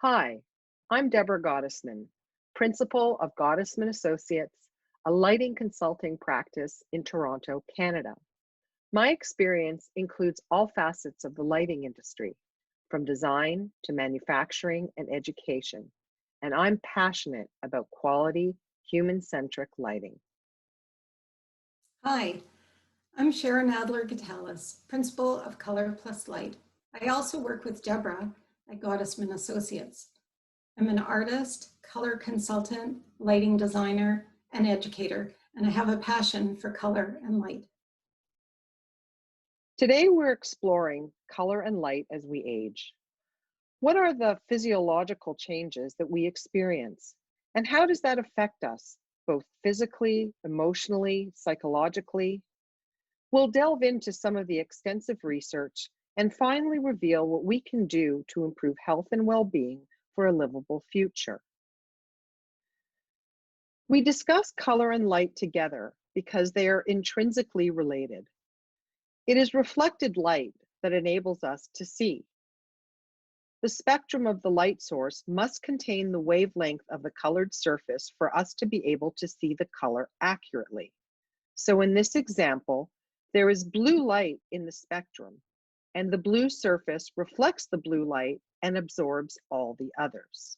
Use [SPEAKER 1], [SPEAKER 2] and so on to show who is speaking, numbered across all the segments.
[SPEAKER 1] Hi, I'm Deborah Gottesman, principal of Gottesman Associates, a lighting consulting practice in Toronto, Canada. My experience includes all facets of the lighting industry, from design to manufacturing and education, and I'm passionate about quality, human-centric lighting.
[SPEAKER 2] Hi, I'm Sharon Adler-Gatalis, Principal of Color Plus Light. I also work with Deborah at Gottesman Associates. I'm an artist, color consultant, lighting designer, and educator, and I have a passion for color and light.
[SPEAKER 1] Today we're exploring color and light as we age. What are the physiological changes that we experience? And how does that affect us, both physically, emotionally, psychologically? We'll delve into some of the extensive research and finally reveal what we can do to improve health and well-being for a livable future. We discuss color and light together because they are intrinsically related. It is reflected light that enables us to see. The spectrum of the light source must contain the wavelength of the colored surface for us to be able to see the color accurately. So in this example, there is blue light in the spectrum, and the blue surface reflects the blue light and absorbs all the others.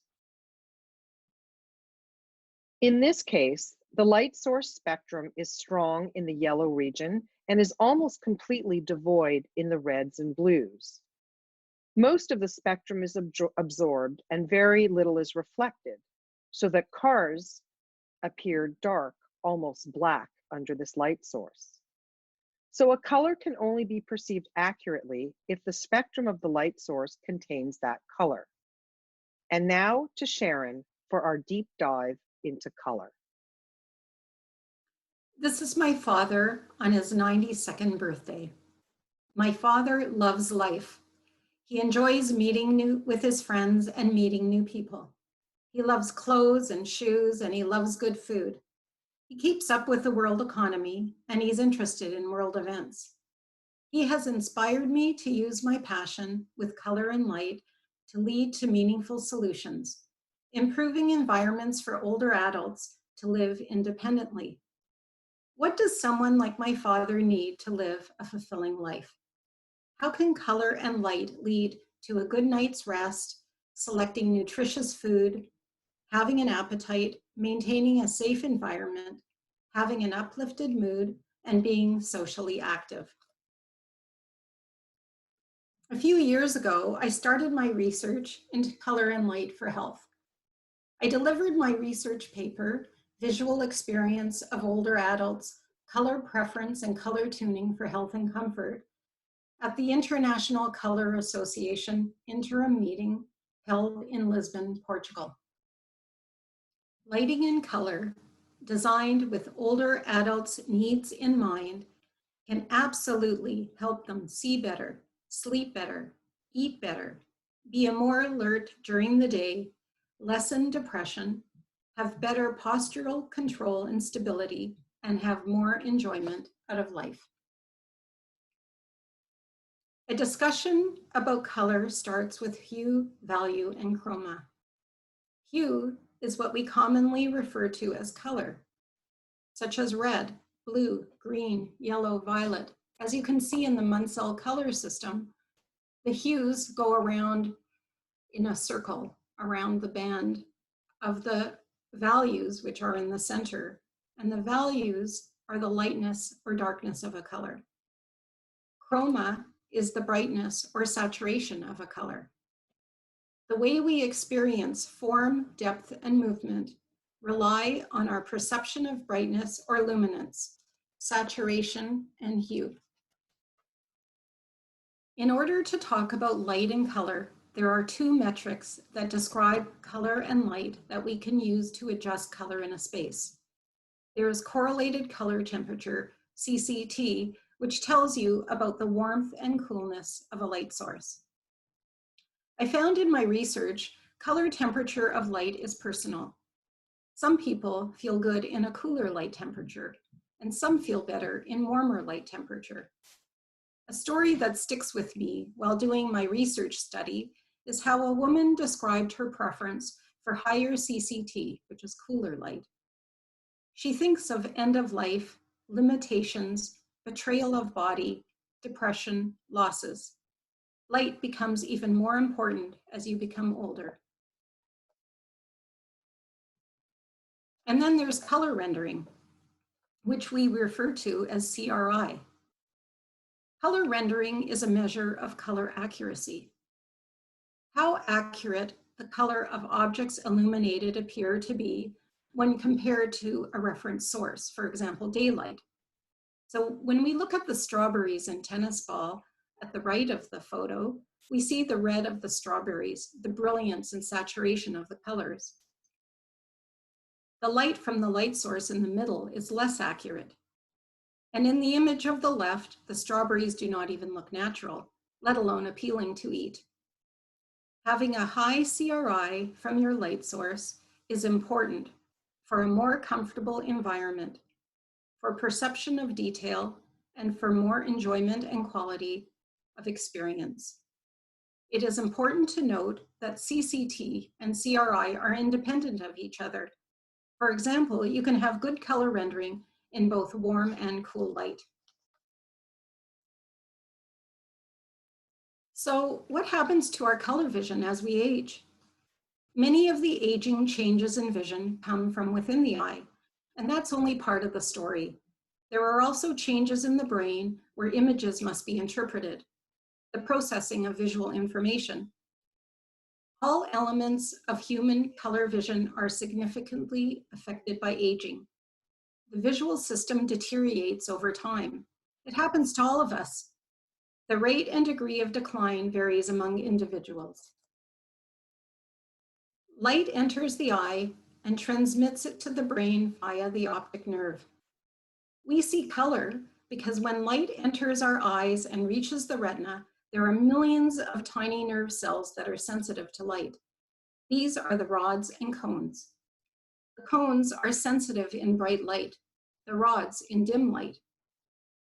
[SPEAKER 1] In this case, the light source spectrum is strong in the yellow region and is almost completely devoid in the reds and blues. Most of the spectrum is absorbed and very little is reflected, so that cars appear dark, almost black, under this light source. So a color can only be perceived accurately if the spectrum of the light source contains that color. And now to Sharon for our deep dive into color.
[SPEAKER 2] This is my father on his 92nd birthday. My father loves life. He enjoys meeting with his friends and meeting new people. He loves clothes and shoes, and he loves good food. He keeps up with the world economy, and he's interested in world events. He has inspired me to use my passion with color and light to lead to meaningful solutions, improving environments for older adults to live independently. What does someone like my father need to live a fulfilling life? How can color and light lead to a good night's rest, selecting nutritious food, having an appetite, maintaining a safe environment, having an uplifted mood, and being socially active? A few years ago, I started my research into color and light for health. I delivered my research paper, Visual Experience of Older Adults, Color Preference and Color Tuning for Health and Comfort, at the International Color Association interim meeting held in Lisbon, Portugal. Lighting and color, designed with older adults' needs in mind, can absolutely help them see better, sleep better, eat better, be more alert during the day, lessen depression, have better postural control and stability, and have more enjoyment out of life. A discussion about color starts with hue, value, and chroma. Hue is what we commonly refer to as color, such as red, blue, green, yellow, violet. As you can see in the Munsell color system, the hues go around in a circle around the band of the values, which are in the center, and the values are the lightness or darkness of a color. Chroma is the brightness or saturation of a color. The way we experience form, depth, and movement rely on our perception of brightness or luminance, saturation, and hue. In order to talk about light and color, there are two metrics that describe color and light that we can use to adjust color in a space. There is correlated color temperature, CCT, which tells you about the warmth and coolness of a light source. I found in my research, color temperature of light is personal. Some people feel good in a cooler light temperature, and some feel better in warmer light temperature. A story that sticks with me while doing my research study is how a woman described her preference for higher CCT, which is cooler light. She thinks of end of life, limitations, betrayal of body, depression, losses. Light becomes even more important as you become older. And then there's color rendering, which we refer to as CRI. Color rendering is a measure of color accuracy. How accurate the color of objects illuminated appear to be when compared to a reference source, for example, daylight. So when we look at the strawberries in tennis ball at the right of the photo, we see the red of the strawberries, the brilliance and saturation of the colors. The light from the light source in the middle is less accurate. And in the image of the left, the strawberries do not even look natural, let alone appealing to eat. Having a high CRI from your light source is important for a more comfortable environment, for perception of detail, and for more enjoyment and quality of experience. It is important to note that CCT and CRI are independent of each other. For example, you can have good color rendering in both warm and cool light. So what happens to our color vision as we age? Many of the aging changes in vision come from within the eye, and that's only part of the story. There are also changes in the brain where images must be interpreted, the processing of visual information. All elements of human color vision are significantly affected by aging. The visual system deteriorates over time. It happens to all of us. The rate and degree of decline varies among individuals. Light enters the eye and transmits it to the brain via the optic nerve. We see color because when light enters our eyes and reaches the retina, there are millions of tiny nerve cells that are sensitive to light. These are the rods and cones. The cones are sensitive in bright light, the rods in dim light.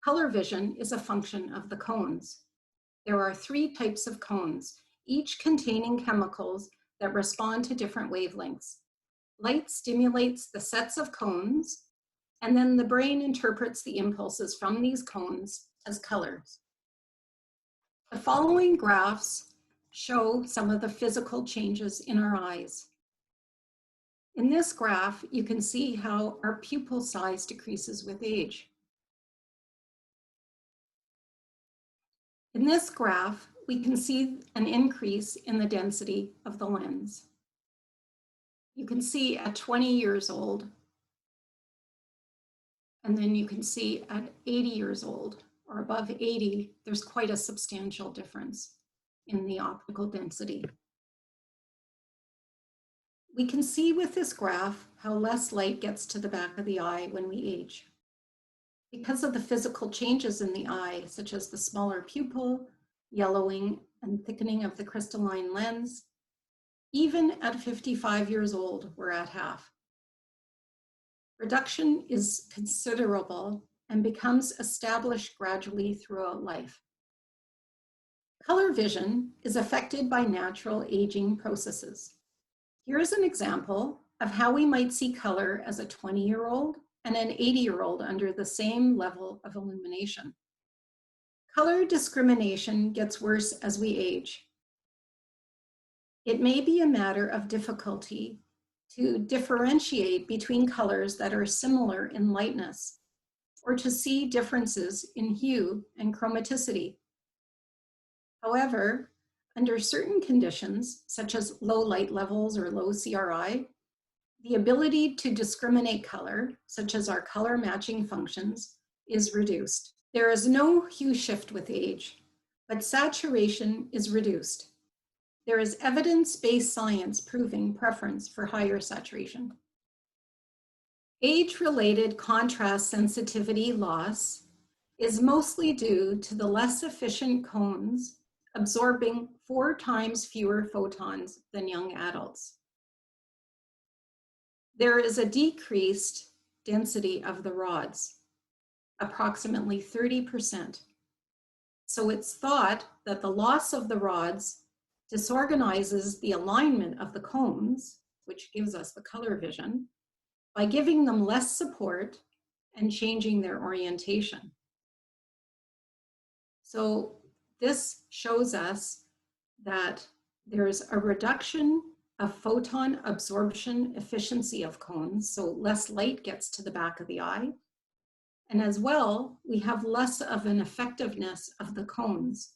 [SPEAKER 2] Color vision is a function of the cones. There are 3 types of cones, each containing chemicals that respond to different wavelengths. Light stimulates the sets of cones, and then the brain interprets the impulses from these cones as colors. The following graphs show some of the physical changes in our eyes. In this graph, you can see how our pupil size decreases with age. In this graph, we can see an increase in the density of the lens. You can see at 20 years old, and then you can see at 80 years old, or above 80, there's quite a substantial difference in the optical density. We can see with this graph how less light gets to the back of the eye when we age. Because of the physical changes in the eye, such as the smaller pupil, yellowing and thickening of the crystalline lens, even at 55 years old, we're at half. Reduction is considerable and becomes established gradually throughout life. Color vision is affected by natural aging processes. Here's an example of how we might see color as a 20-year-old and an 80-year-old under the same level of illumination. Color discrimination gets worse as we age. It may be a matter of difficulty to differentiate between colors that are similar in lightness, or to see differences in hue and chromaticity. However, under certain conditions, such as low light levels or low CRI, the ability to discriminate color, such as our color matching functions, is reduced. There is no hue shift with age, but saturation is reduced. There is evidence-based science proving preference for higher saturation. Age-related contrast sensitivity loss is mostly due to the less efficient cones absorbing 4 times fewer photons than young adults. There is a decreased density of the rods, approximately 30%. So it's thought that the loss of the rods disorganizes the alignment of the cones, which gives us the color vision, by giving them less support and changing their orientation. So this shows us that there's a reduction of photon absorption efficiency of cones, so less light gets to the back of the eye. And as well, we have less of an effectiveness of the cones.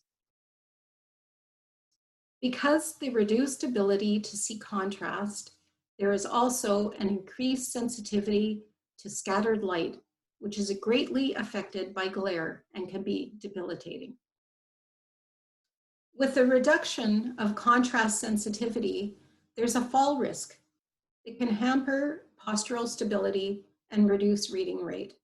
[SPEAKER 2] Because the reduced ability to see contrast, there is also an increased sensitivity to scattered light, which is greatly affected by glare and can be debilitating. With the reduction of contrast sensitivity, there's a fall risk. It can hamper postural stability and reduce reading rate.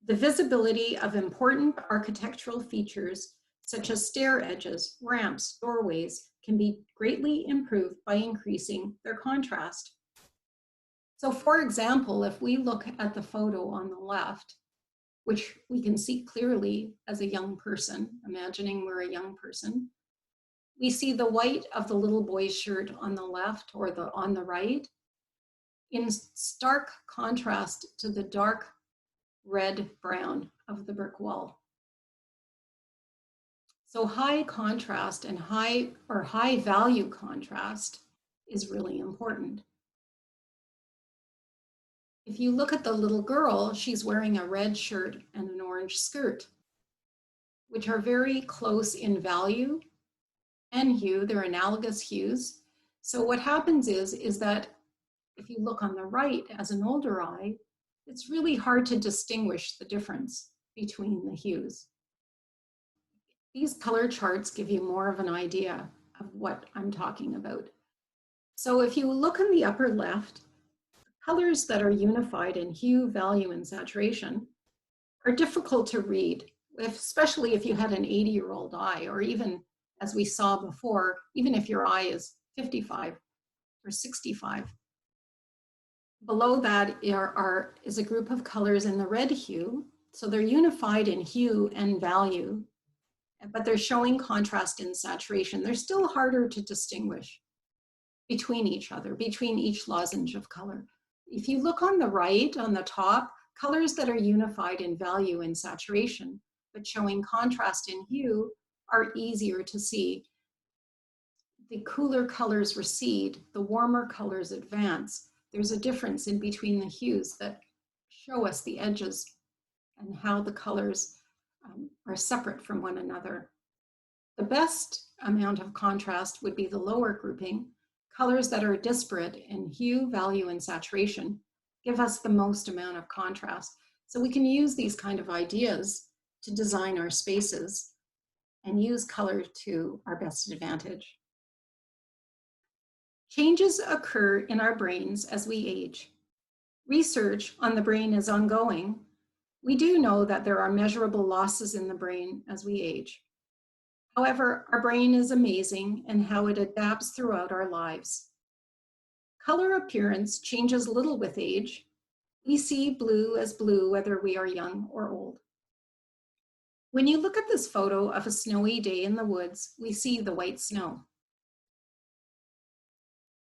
[SPEAKER 2] The visibility of important architectural features, such as stair edges, ramps, doorways, can be greatly improved by increasing their contrast. So for example, if we look at the photo on the left, which we can see clearly as a young person, imagining we're a young person, we see the white of the little boy's shirt on the left or on the right in stark contrast to the dark red brown of the brick wall. So high contrast and high value contrast is really important. If you look at the little girl, she's wearing a red shirt and an orange skirt, which are very close in value and hue. They're analogous hues. So what happens is that if you look on the right as an older eye, it's really hard to distinguish the difference between the hues. These color charts give you more of an idea of what I'm talking about. So if you look in the upper left, colors that are unified in hue, value, and saturation are difficult to read, especially if you had an 80-year-old eye, or even, as we saw before, even if your eye is 55 or 65. Below that is a group of colors in the red hue. So they're unified in hue and value, but they're showing contrast in saturation. They're still harder to distinguish between each other, between each lozenge of color. If you look on the right, on the top, colors that are unified in value and saturation, but showing contrast in hue, are easier to see. The cooler colors recede, the warmer colors advance. There's a difference in between the hues that show us the edges and how the colors are separate from one another. The best amount of contrast would be the lower grouping. Colors that are disparate in hue, value, and saturation give us the most amount of contrast. So we can use these kind of ideas to design our spaces and use color to our best advantage. Changes occur in our brains as we age. Research on the brain is ongoing. We do know that there are measurable losses in the brain as we age. However, our brain is amazing in how it adapts throughout our lives. Color appearance changes little with age. We see blue as blue whether we are young or old. When you look at this photo of a snowy day in the woods, we see the white snow.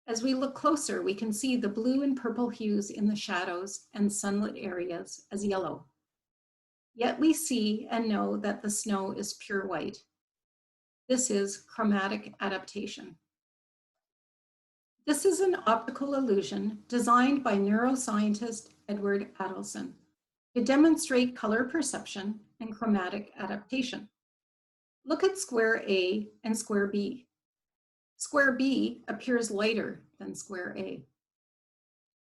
[SPEAKER 2] As we look closer, we can see the blue and purple hues in the shadows and sunlit areas as yellow. Yet we see and know that the snow is pure white. This is chromatic adaptation. This is an optical illusion designed by neuroscientist Edward Adelson to demonstrate color perception and chromatic adaptation. Look at square A and square B. Square B appears lighter than square A.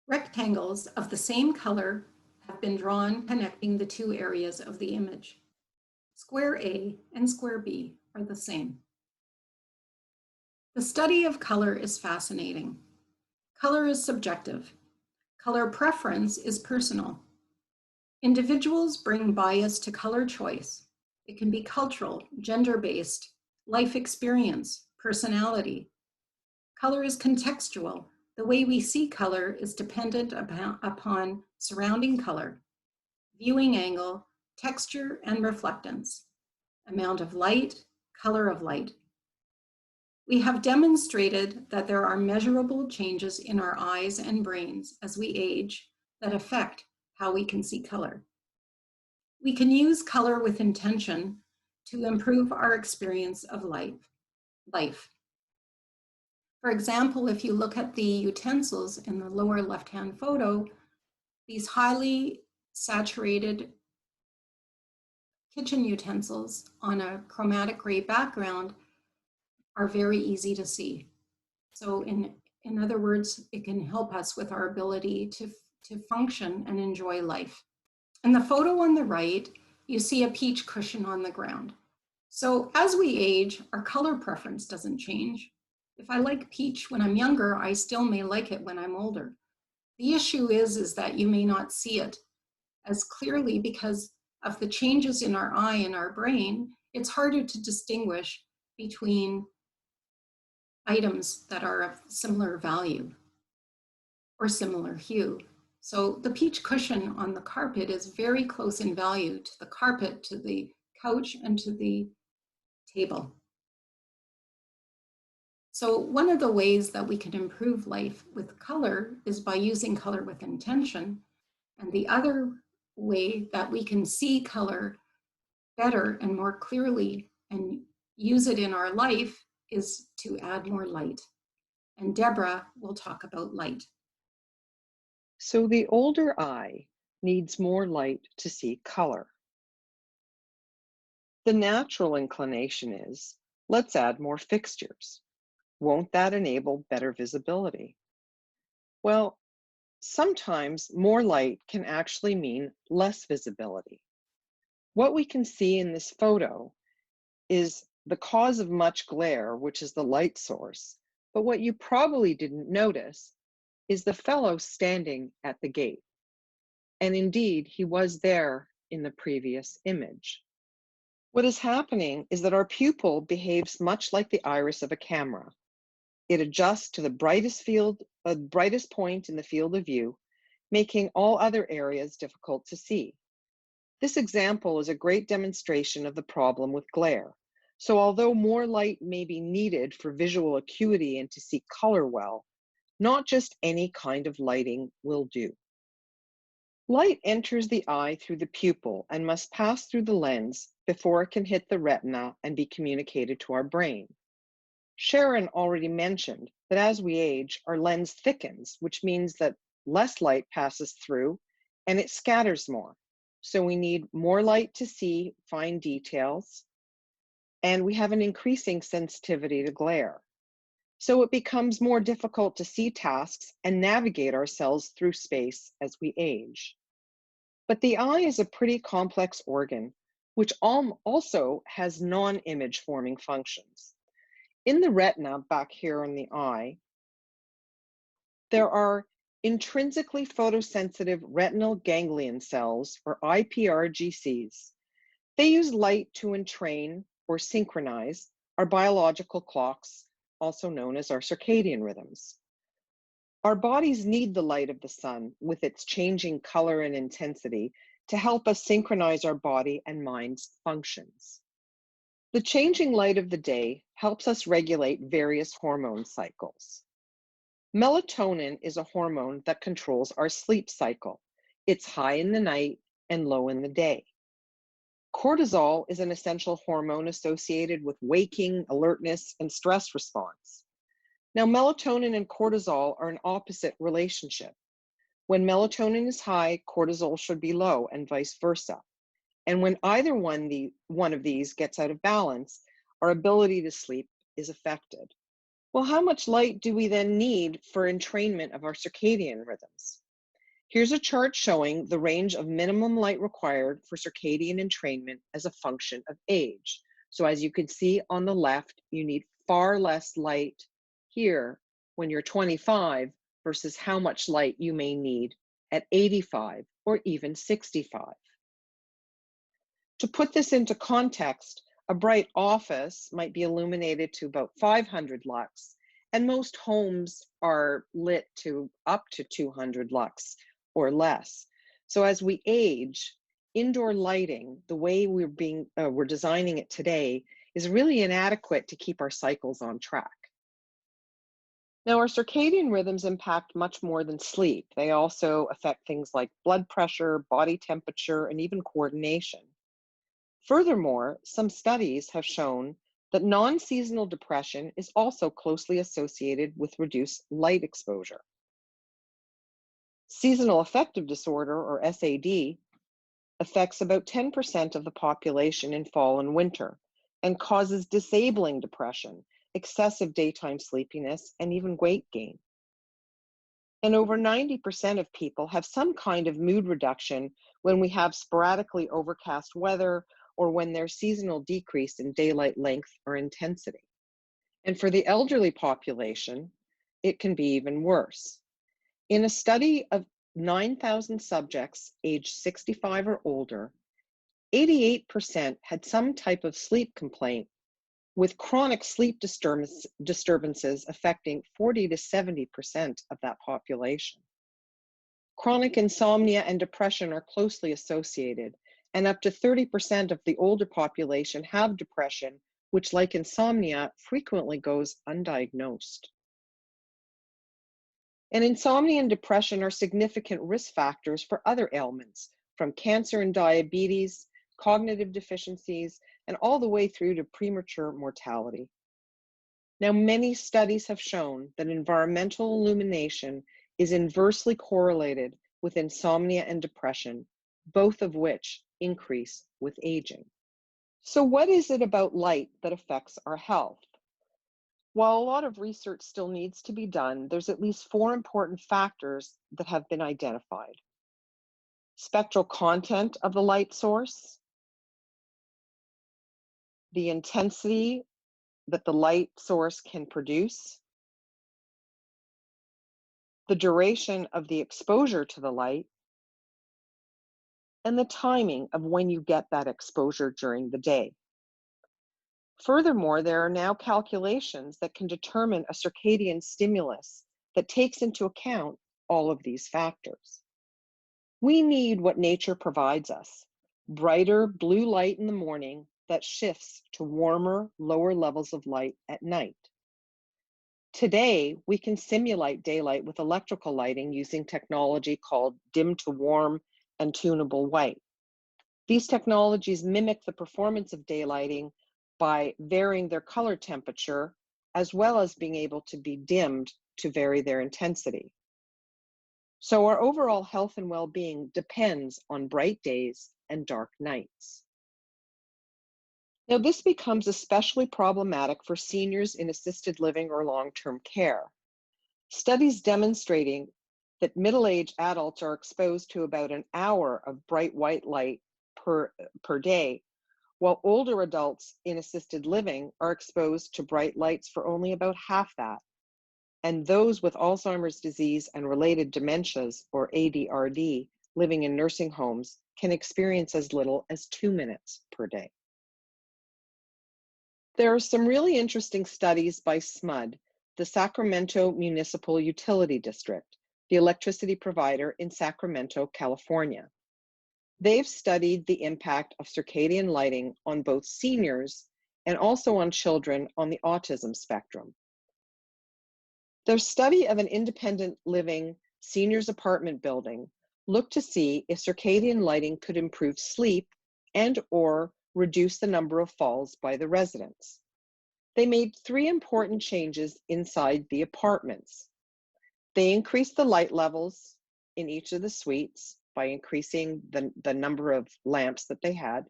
[SPEAKER 2] Rectangles of the same color have been drawn connecting the two areas of the image. Square A and square B are the same. The study of color is fascinating. Color is subjective. Color preference is personal. Individuals bring bias to color choice. It can be cultural, gender-based, life experience, personality. Color is contextual. The way we see color is dependent upon surrounding color, viewing angle, texture, and reflectance, amount of light, color of light. We have demonstrated that there are measurable changes in our eyes and brains as we age that affect how we can see color. We can use color with intention to improve our experience of life. For example, if you look at the utensils in the lower left-hand photo, these highly saturated kitchen utensils on a chromatic gray background are very easy to see. So in other words, it can help us with our ability to function and enjoy life. In the photo on the right, you see a peach cushion on the ground. So as we age, our color preference doesn't change. If I like peach when I'm younger, I still may like it when I'm older. The issue is that you may not see it as clearly because of the changes in our eye and our brain. It's harder to distinguish between items that are of similar value or similar hue. So the peach cushion on the carpet is very close in value to the carpet, to the couch, and to the table. So one of the ways that we can improve life with color is by using color with intention. And the other way that we can see color better and more clearly and use it in our life is to add more light. And Deborah will talk about light.
[SPEAKER 1] So the older eye needs more light to see color. The natural inclination is, let's add more fixtures. Won't that enable better visibility? Well, sometimes more light can actually mean less visibility. What we can see in this photo is the cause of much glare, which is the light source. But what you probably didn't notice is the fellow standing at the gate. And indeed, he was there in the previous image. What is happening is that our pupil behaves much like the iris of a camera. It adjusts to the brightest point in the field of view, making all other areas difficult to see. This example is a great demonstration of the problem with glare. So although more light may be needed for visual acuity and to see color well, not just any kind of lighting will do. Light enters the eye through the pupil and must pass through the lens before it can hit the retina and be communicated to our brain. Sharon already mentioned that as we age, our lens thickens, which means that less light passes through and it scatters more. So we need more light to see fine details, and we have an increasing sensitivity to glare. So it becomes more difficult to see tasks and navigate ourselves through space as we age. But the eye is a pretty complex organ, which also has non-image forming functions. In the retina, back here in the eye, there are intrinsically photosensitive retinal ganglion cells, or IPRGCs. They use light to entrain or synchronize our biological clocks, also known as our circadian rhythms. Our bodies need the light of the sun with its changing color and intensity to help us synchronize our body and mind's functions. The changing light of the day helps us regulate various hormone cycles. Melatonin is a hormone that controls our sleep cycle. It's high in the night and low in the day. Cortisol is an essential hormone associated with waking, alertness, and stress response. Now, melatonin and cortisol are an opposite relationship. When melatonin is high, cortisol should be low, and vice versa. And when either one of these gets out of balance, our ability to sleep is affected. Well, how much light do we then need for entrainment of our circadian rhythms? Here's a chart showing the range of minimum light required for circadian entrainment as a function of age. So as you can see on the left, you need far less light here when you're 25 versus how much light you may need at 85 or even 65. To put this into context, a bright office might be illuminated to about 500 lux, and most homes are lit to up to 200 lux or less. So as we age, indoor lighting, the way we're designing it today, is really inadequate to keep our cycles on track. Now, our circadian rhythms impact much more than sleep. They also affect things like blood pressure, body temperature, and even coordination. Furthermore, some studies have shown that non-seasonal depression is also closely associated with reduced light exposure. Seasonal affective disorder, or SAD, affects about 10% of the population in fall and winter and causes disabling depression, excessive daytime sleepiness, and even weight gain. And over 90% of people have some kind of mood reduction when we have sporadically overcast weather or when there's seasonal decrease in daylight length or intensity. And for the elderly population, it can be even worse. In a study of 9,000 subjects aged 65 or older, 88% had some type of sleep complaint, with chronic sleep disturbances affecting 40 to 70% of that population. Chronic insomnia and depression are closely associated, and up to 30% of the older population have depression, which, like insomnia, frequently goes undiagnosed. And insomnia and depression are significant risk factors for other ailments, from cancer and diabetes, cognitive deficiencies, and all the way through to premature mortality. Now, many studies have shown that environmental illumination is inversely correlated with insomnia and depression, both of which increase with aging. So what is it about light that affects our health? While a lot of research still needs to be done, there's at least 4 important factors that have been identified. Spectral content of the light source, the intensity that the light source can produce, the duration of the exposure to the light, and the timing of when you get that exposure during the day. Furthermore, there are now calculations that can determine a circadian stimulus that takes into account all of these factors. We need what nature provides us: brighter blue light in the morning that shifts to warmer, lower levels of light at night. Today, we can simulate daylight with electrical lighting using technology called dim to warm and tunable white. These technologies mimic the performance of daylighting by varying their color temperature, as well as being able to be dimmed to vary their intensity. So our overall health and well-being depends on bright days and dark nights. Now, this becomes especially problematic for seniors in assisted living or long-term care. Studies demonstrating that middle-aged adults are exposed to about an hour of bright white light per day, while older adults in assisted living are exposed to bright lights for only about half that. And those with Alzheimer's disease and related dementias, or ADRD, living in nursing homes can experience as little as 2 minutes per day. There are some really interesting studies by SMUD, the Sacramento Municipal Utility District, the electricity provider in Sacramento, California. They've studied the impact of circadian lighting on both seniors and also on children on the autism spectrum. Their study of an independent living seniors apartment building looked to see if circadian lighting could improve sleep and/or reduce the number of falls by the residents. They made 3 important changes inside the apartments. They increased the light levels in each of the suites by increasing the number of lamps that they had.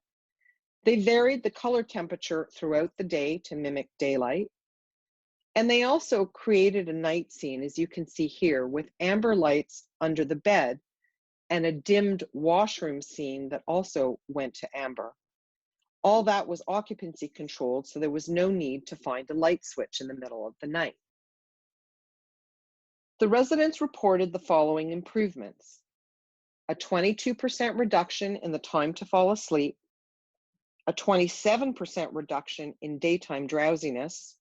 [SPEAKER 1] They varied the color temperature throughout the day to mimic daylight. And they also created a night scene, as you can see here, with amber lights under the bed and a dimmed washroom scene that also went to amber. All that was occupancy controlled, so there was no need to find a light switch in the middle of the night. The residents reported the following improvements: a 22% reduction in the time to fall asleep, a 27% reduction in daytime drowsiness,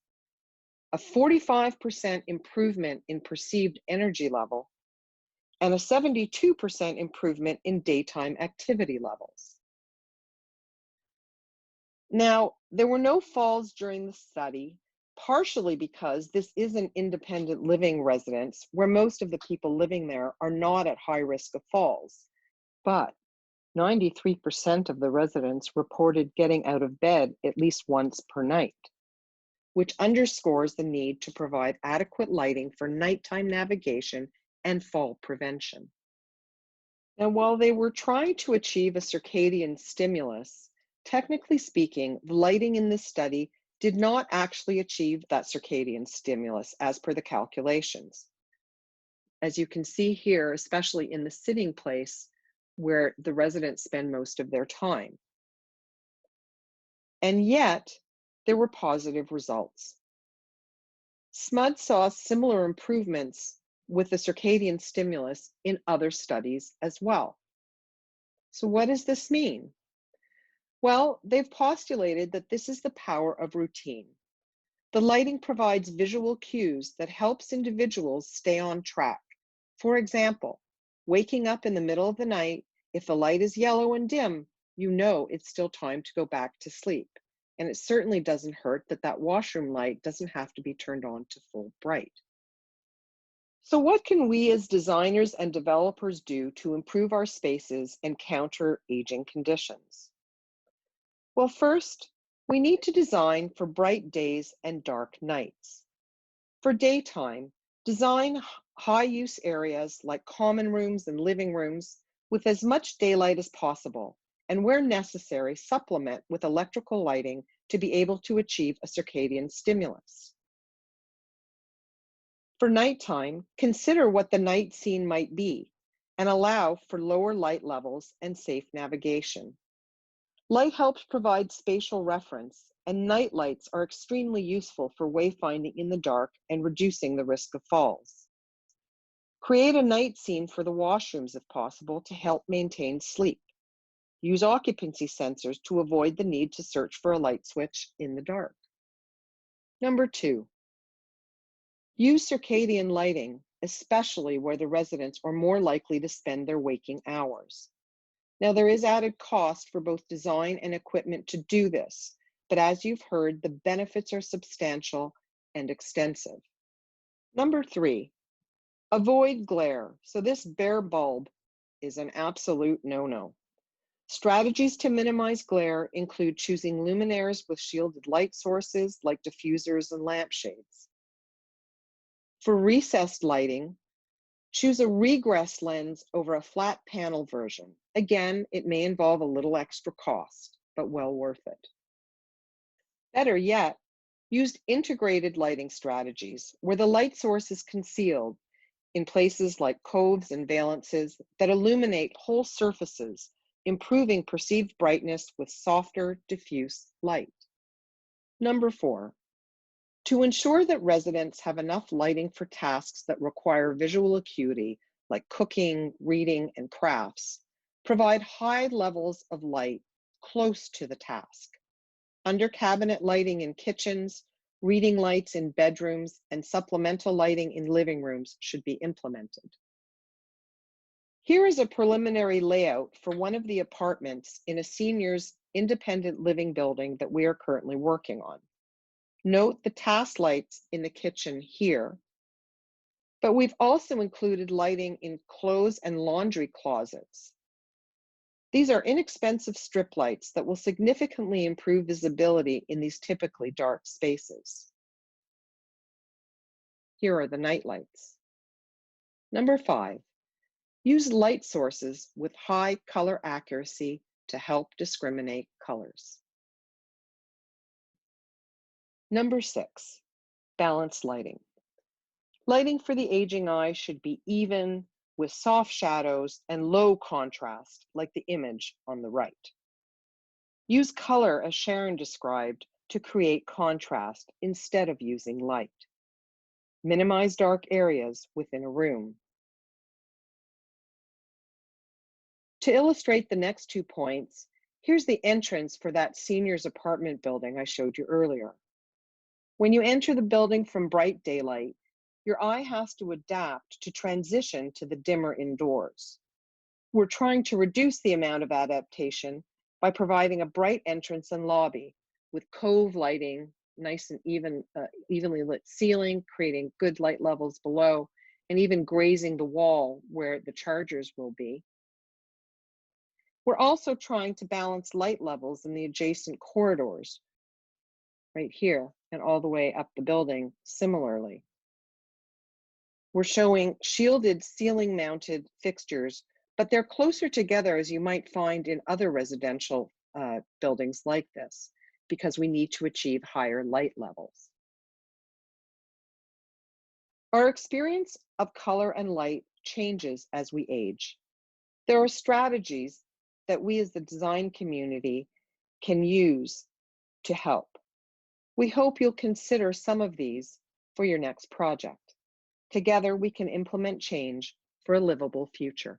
[SPEAKER 1] a 45% improvement in perceived energy level, and a 72% improvement in daytime activity levels. Now, there were no falls during the study, partially because this is an independent living residence where most of the people living there are not at high risk of falls. But 93% of the residents reported getting out of bed at least once per night, which underscores the need to provide adequate lighting for nighttime navigation and fall prevention. Now, while they were trying to achieve a circadian stimulus, technically speaking, the lighting in this study did not actually achieve that circadian stimulus as per the calculations. As you can see here, especially in the sitting place where the residents spend most of their time. And yet, there were positive results. SMUD saw similar improvements with the circadian stimulus in other studies as well. So what does this mean? Well, they've postulated that this is the power of routine. The lighting provides visual cues that helps individuals stay on track. For example, waking up in the middle of the night, if the light is yellow and dim, you know it's still time to go back to sleep. And it certainly doesn't hurt that that washroom light doesn't have to be turned on to full bright. So what can we as designers and developers do to improve our spaces and counter aging conditions? Well, first, we need to design for bright days and dark nights. For daytime, design high-use areas like common rooms and living rooms with as much daylight as possible, and where necessary, supplement with electrical lighting to be able to achieve a circadian stimulus. For nighttime, consider what the night scene might be and allow for lower light levels and safe navigation. Light helps provide spatial reference, and night lights are extremely useful for wayfinding in the dark and reducing the risk of falls. Create a night scene for the washrooms if possible to help maintain sleep. Use occupancy sensors to avoid the need to search for a light switch in the dark. Number 2, use circadian lighting, especially where the residents are more likely to spend their waking hours. Now, there is added cost for both design and equipment to do this, but as you've heard, the benefits are substantial and extensive. Number 3, avoid glare. So this bare bulb is an absolute no-no. Strategies to minimize glare include choosing luminaires with shielded light sources like diffusers and lampshades. For recessed lighting, choose a regress lens over a flat panel version. Again, it may involve a little extra cost, but well worth it. Better yet, use integrated lighting strategies where the light source is concealed in places like coves and valances that illuminate whole surfaces, improving perceived brightness with softer, diffuse light. Number 4, to ensure that residents have enough lighting for tasks that require visual acuity, like cooking, reading, and crafts, provide high levels of light close to the task. Under cabinet lighting in kitchens, reading lights in bedrooms, and supplemental lighting in living rooms should be implemented. Here is a preliminary layout for one of the apartments in a seniors' independent living building that we are currently working on. Note the task lights in the kitchen here, but we've also included lighting in clothes and laundry closets. These are inexpensive strip lights that will significantly improve visibility in these typically dark spaces. Here are the night lights. Number 5, use light sources with high color accuracy to help discriminate colors. Number 6, balanced lighting. Lighting for the aging eye should be even with soft shadows and low contrast, like the image on the right. Use color, as Sharon described, to create contrast instead of using light. Minimize dark areas within a room. To illustrate the next 2 points, here's the entrance for that seniors apartment building I showed you earlier. When you enter the building from bright daylight, your eye has to adapt to transition to the dimmer indoors. We're trying to reduce the amount of adaptation by providing a bright entrance and lobby with cove lighting, nice and evenly lit ceiling, creating good light levels below, and even grazing the wall where the chargers will be. We're also trying to balance light levels in the adjacent corridors, right here and all the way up the building similarly. We're showing shielded ceiling mounted fixtures, but they're closer together as you might find in other residential buildings like this, because we need to achieve higher light levels. Our experience of color and light changes as we age. There are strategies that we as the design community can use to help. We hope you'll consider some of these for your next project. Together, we can implement change for a livable future.